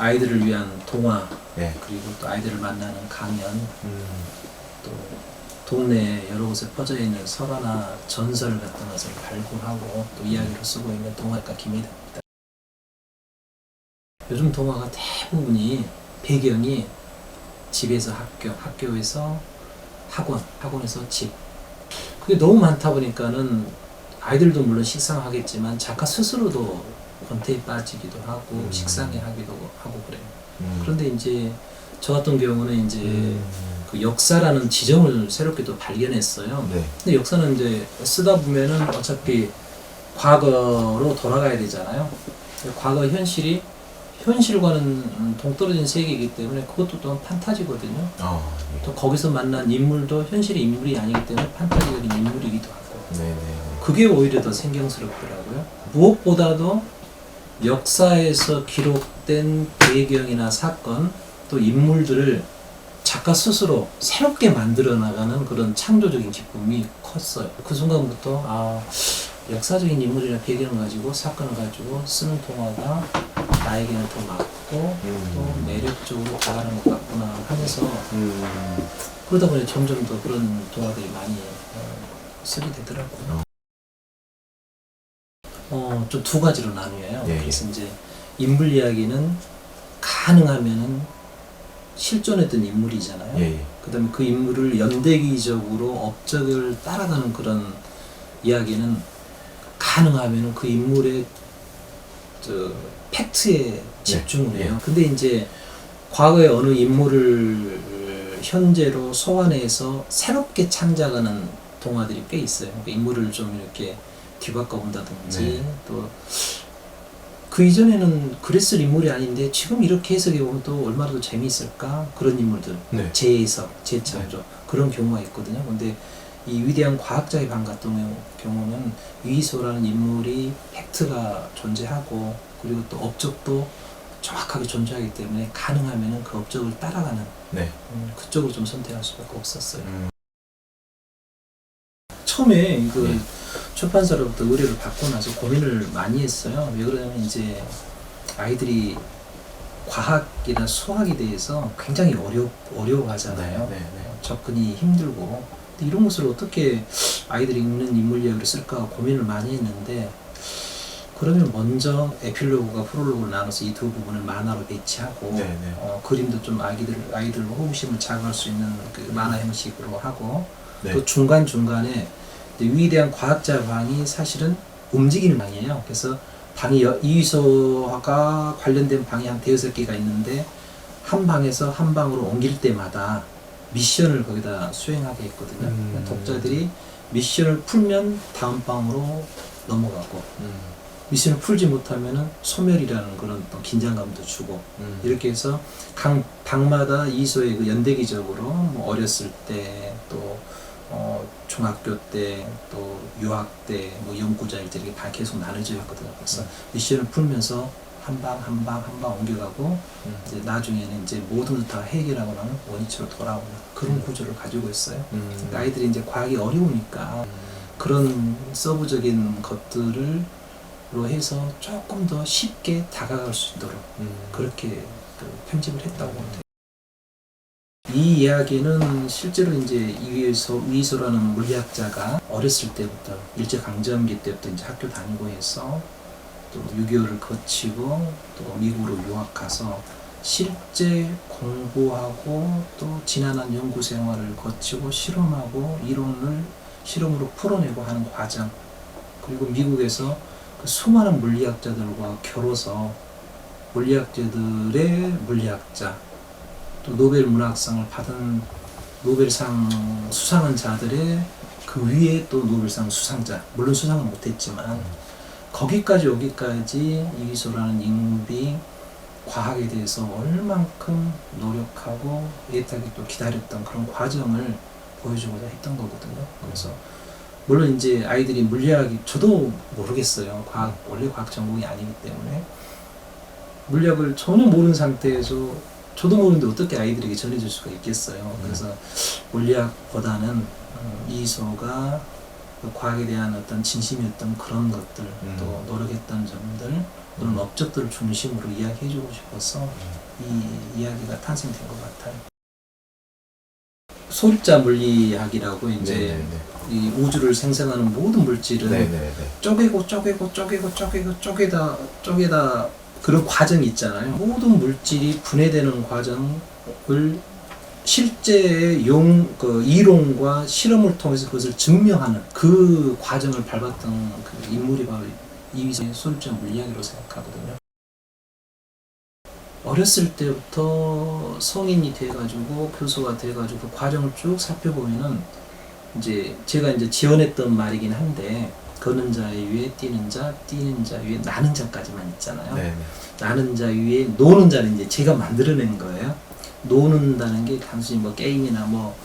아이들을 위한 동화, 예. 그리고 또 아이들을 만나는 강연, 또 동네에 여러 곳에 퍼져 있는 설화나 전설 같은 것을 발굴하고 또 이야기로 쓰고 있는 동화가 김혜대입니다. 요즘 동화가 대부분이 배경이 집에서 학교, 학교에서 학원, 학원에서 집. 그게 너무 많다 보니까는 아이들도 물론 식상하겠지만 작가 스스로도 권태에 빠지기도 하고 식상해 하기도 하고 그래요. 그런데 이제 저 같은 경우는 이제 그 역사라는 지점을 새롭게 또 발견했어요. 네. 근데 역사는 이제 쓰다 보면은 어차피 과거로 돌아가야 되잖아요. 과거 현실이 현실과는 동떨어진 세계이기 때문에 그것도 또한 판타지거든요. 예. 또 거기서 만난 인물도 현실의 인물이 아니기 때문에 판타지적인 인물이기도 하고. 네네. 그게 오히려 더 생경스럽더라고요. 무엇보다도 역사에서 기록된 배경이나 사건 또 인물들을 작가 스스로 새롭게 만들어 나가는 그런 창조적인 기쁨이 컸어요. 그 순간부터 역사적인 인물이나 배경을 가지고 사건을 가지고 쓰는 동화가 나에게는 더 맞고 또 매력적으로 다가가는 것 같구나 하면서 그러다 보니 점점 더 그런 동화들이 많이 쓰게 되더라고요. 좀 두 가지로 나뉘어요. 예, 그래서 이제 인물 이야기는 가능하면은 실존했던 인물이잖아요. 예. 그다음에 그 인물을 연대기적으로 업적을 따라가는 그런 이야기는 가능하면은 그 인물의 팩트에 집중을 해요. 근데 이제 과거의 어느 인물을 현재로 소환해서 새롭게 창작하는 동화들이 꽤 있어요. 그러니까 인물을 좀 이렇게 뒤바꿔 본다든지 또 그 이전에는 그랬을 인물이 아닌데 지금 이렇게 해석해 보면 또 얼마나 더 재미있을까 그런 인물들 재해석, 재창조 그런 경우가 있거든요. 근데 이 위대한 과학자의 방 같은 경우는 위소라는 인물이 팩트가 존재하고 그리고 또 업적도 정확하게 존재하기 때문에 가능하면 그 업적을 따라가는 그쪽으로 좀 선택할 수밖에 없었어요. 처음에 출판사로부터 의뢰를 받고 나서 고민을 많이 했어요. 왜 그러냐면 이제 아이들이 과학이나 수학에 대해서 굉장히 어려워하잖아요. 접근이 힘들고 이런 것을 어떻게 아이들이 읽는 인물 이야기를 쓸까 고민을 많이 했는데 그러면 먼저 에필로그와 프롤로그를 나눠서 이 두 부분을 만화로 배치하고 그림도 좀 아이들 호기심을 자극할 수 있는 그 만화 형식으로 하고 또 중간중간에 위대한 과학자 방이 사실은 움직이는 방이에요. 그래서 방이 이위소가 관련된 방이 한 5-6개가 있는데 한 방에서 한 방으로 옮길 때마다 미션을 거기다 수행하게 했거든요. 독자들이 미션을 풀면 다음 방으로 넘어가고 미션을 풀지 못하면은 소멸이라는 그런 또 긴장감도 주고 이렇게 해서 각 방마다 이소의 그 연대기적으로 뭐 어렸을 때 또 중학교 때 또 유학 때 뭐 연구자일 때 이렇게 다 계속 나눠져 있거든요. 그래서 미션을 풀면서 한 방 한 방 한 방 옮겨가고 이제 나중에는 이제 모든 걸 다 해결하고 나면 원위치로 돌아오는 그런 구조를 가지고 있어요. 그러니까 아이들이 이제 과학이 어려우니까 그런 서브적인 것들을 로 해서 조금 더 쉽게 다가갈 수 있도록 그렇게 편집을 했다고 합니다. 이 이야기는 실제로 이제 이위소라는 물리학자가 어렸을 때부터 일제강점기 때부터 이제 학교 다니고 해서 또 6.25를 거치고 또 미국으로 유학 가서 실제 공부하고 또 지난한 연구 생활을 거치고 실험하고 이론을 실험으로 풀어내고 하는 과정 그리고 미국에서 그 수많은 물리학자들과 겨뤄서 물리학자들의 물리학자 또 노벨 문학상을 받은 노벨상 수상한 자들의 그 위에 또 노벨상 수상자 물론 수상은 못했지만 거기까지 오기까지 이위소라는 인물이 과학에 대해서 얼만큼 노력하고 애타게 또 기다렸던 그런 과정을 보여주고자 했던 거거든요. 그래서 물론 이제 아이들이 물리학이 저도 모르겠어요. 원래 과학 전공이 아니기 때문에 물리학을 전혀 모르는 상태에서 저도 모르는데 어떻게 아이들에게 전해줄 수가 있겠어요. 그래서 물리학보다는 이소가 그 과학에 대한 어떤 진심이었던 그런 것들, 또 노력했던 점들, 또는 업적들을 중심으로 이야기해주고 싶어서 이 이야기가 탄생된 것 같아요. 소립자 물리학이라고 이제 네네네. 이 우주를 생성하는 모든 물질은 네네네. 쪼개고 쪼개다 그런 과정이 있잖아요. 모든 물질이 분해되는 과정을 실제의 이론과 실험을 통해서 그것을 증명하는 그 과정을 밟았던 그 인물이 바로 이휘성의 소립자 물리학이라고 생각하거든요. 어렸을 때부터 성인이 돼가지고 교수가 돼가지고 그 과정을 쭉 살펴보면은 이제 제가 이제 지어냈던 말이긴 한데 걷는 자 위에 뛰는 자 위에 나는 자까지만 있잖아요. 네네. 나는 자 위에 노는 자는 이제 제가 만들어낸 거예요. 노는다는 게 단순히 뭐 게임이나 뭐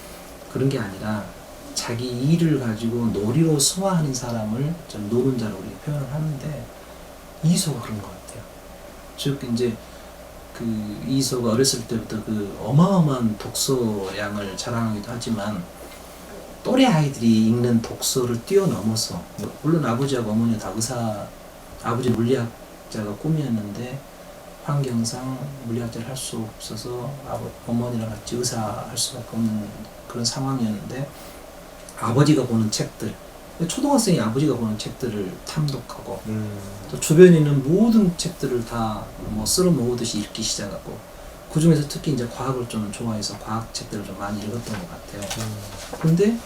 그런 게 아니라 자기 일을 가지고 놀이로 소화하는 사람을 좀 노는 자로 우리가 표현을 하는데 이소가 그런 것 같아요. 즉 이제 그 이소가 어렸을 때부터 그 어마어마한 독서량을 자랑하기도 하지만 또래 아이들이 읽는 독서를 뛰어넘어서, 물론 아버지하고 어머니가 다 의사, 아버지 물리학자가 꿈이었는데 환경상 물리학자를 할 수 없어서 어머니랑 같이 의사 할 수밖에 없는 그런 상황이었는데 아버지가 보는 책들, 초등학생이 아버지가 보는 책들을 탐독하고 또 주변에 있는 모든 책들을 다 뭐 쓸어 모으듯이 읽기 시작하고, 그 중에서 특히 이제 과학을 좀 좋아해서 과학 책들을 좀 많이 읽었던 것 같아요. 근데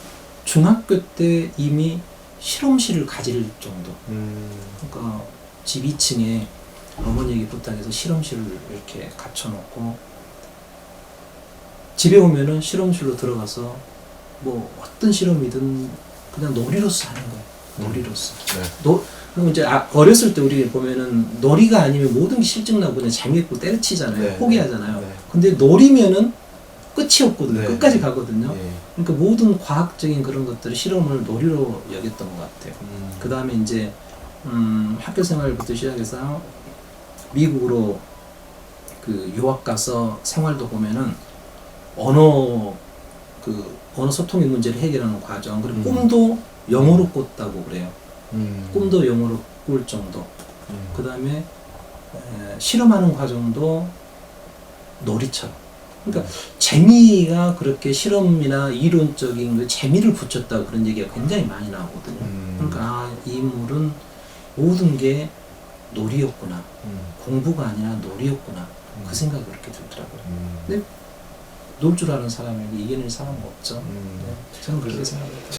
중학교 때 이미 실험실을 가질 정도. 그러니까 집 2층에 어머니에게 부탁해서 실험실을 이렇게 갖춰놓고 집에 오면은 실험실로 들어가서 뭐 어떤 실험이든 그냥 놀이로서 하는 거예요. 놀이로서. 네. 그럼 이제 어렸을 때 우리 보면은 놀이가 아니면 모든 게 실증나고 그냥 재미있고 때려치잖아요. 네. 포기하잖아요. 네. 근데 놀이면은 끝이 없거든요. 네. 끝까지 가거든요. 네. 그러니까 모든 과학적인 그런 것들을 실험을 놀이로 여겼던 것 같아요. 그 다음에 이제 학교 생활부터 시작해서 미국으로 그 유학 가서 생활도 보면은 언어 소통의 문제를 해결하는 과정, 그리고 꿈도 영어로 꿨다고 그래요. 꿈도 영어로 꿀 정도. 그 다음에 실험하는 과정도 놀이처럼. 그러니까 재미가 그렇게 실험이나 이론적인 그 재미를 붙였다고 그런 얘기가 굉장히 많이 나오거든요. 그러니까 이 인물은 모든 게 놀이였구나. 공부가 아니라 놀이였구나. 그 생각이 그렇게 들더라고요. 근데 놀 줄 아는 사람에게 이겨낼 사람은 없죠. 네, 저는 그렇게 생각합니다.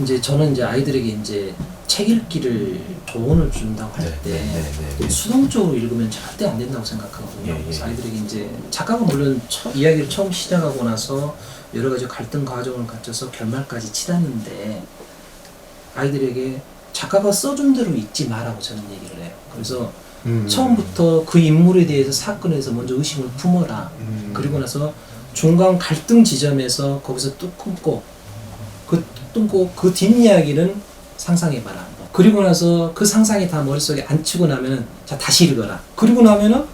이제 저는 이제 아이들에게 이제 책 읽기를 조언을 준다고 할 때 수동적으로 읽으면 절대 안 된다고 생각하거든요. 그래서 아이들에게 이제 작가가 물론 이야기를 처음 시작하고 나서 여러 가지 갈등 과정을 거쳐서 결말까지 치닫는데 아이들에게 작가가 써준 대로 읽지 마라고 저는 얘기를 해요. 그래서 처음부터 그 인물에 대해서 사건에서 먼저 의심을 품어라. 그리고 나서 중간 갈등 지점에서 거기서 뚝 끊고 그 뒷이야기는 상상해봐라. 그리고 나서 그 상상이 다 머릿속에 안 치고 나면은 자 다시 읽어라. 그리고 나면은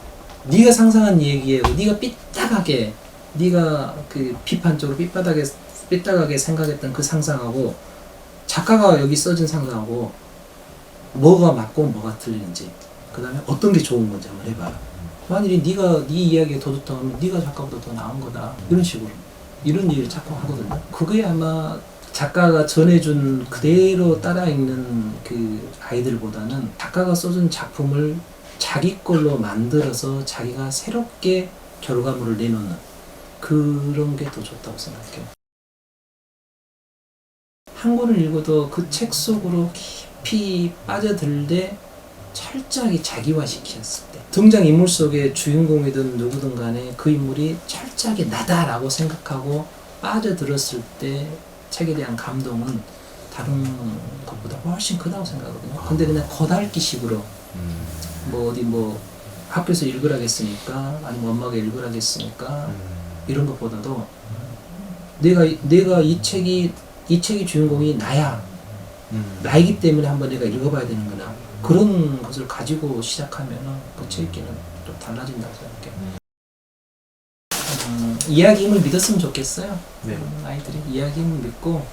네가 상상한 얘기에 네가 삐딱하게 네가 그 비판적으로 삐딱하게 생각했던 그 상상하고 작가가 여기 써진 상상하고 뭐가 맞고 뭐가 틀리는지, 그 다음에 어떤 게 좋은 건지 한번 해봐라. 만일에 네 이야기에 더 좋다 하면 네가 작가보다 더 나은 거다. 이런 식으로 이런 얘기를 자꾸 하거든요. 그게 아마 작가가 전해준 그대로 따라 읽는 그 아이들보다는 작가가 써준 작품을 자기 걸로 만들어서 자기가 새롭게 결과물을 내놓는 그런 게 더 좋다고 생각해요. 한 권을 읽어도 그 책 속으로 깊이 빠져들되 철저하게 자기화시켰을 때, 등장인물 속의 주인공이든 누구든 간에 그 인물이 철저하게 나다라고 생각하고 빠져들었을 때 책에 대한 감동은 다른 것보다 훨씬 크다고 생각하거든요. 근데 그냥 겉핥기식으로 뭐 어디 뭐 학교에서 읽으라겠으니까 아니면 엄마가 읽으라겠으니까 이런 것보다도 내가 이 책이 주인공이 나야. 나이기 때문에 한번 내가 읽어봐야 되는구나. 그런 것을 가지고 시작하면 그 책 읽기는 좀 달라진다고 생각해요. 이야기 힘을 믿었으면 좋겠어요. 아이들이 이야기 힘을 믿고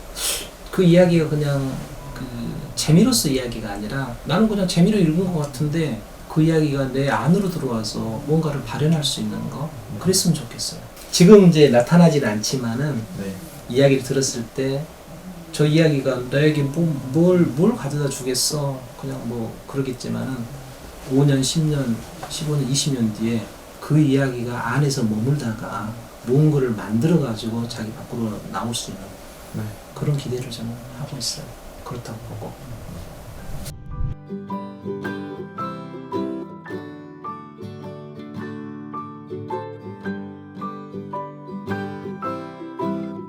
그 이야기가 그냥 그 재미로서 이야기가 아니라 나는 그냥 재미로 읽은 것 같은데 그 이야기가 내 안으로 들어와서 뭔가를 발현할 수 있는 거 그랬으면 좋겠어요. 지금 이제 나타나지는 않지만은 네. 이야기를 들었을 때 저 이야기가 너에게 뭘 가져다 주겠어 그냥 뭐 그러겠지만은 5년, 10년, 15년, 20년 뒤에 그 이야기가 안에서 머물다가 무언가를 만들어 가지고 자기 밖으로 나올 수 있는 네. 그런 기대를 저는 하고 있어요. 그렇다고 보고.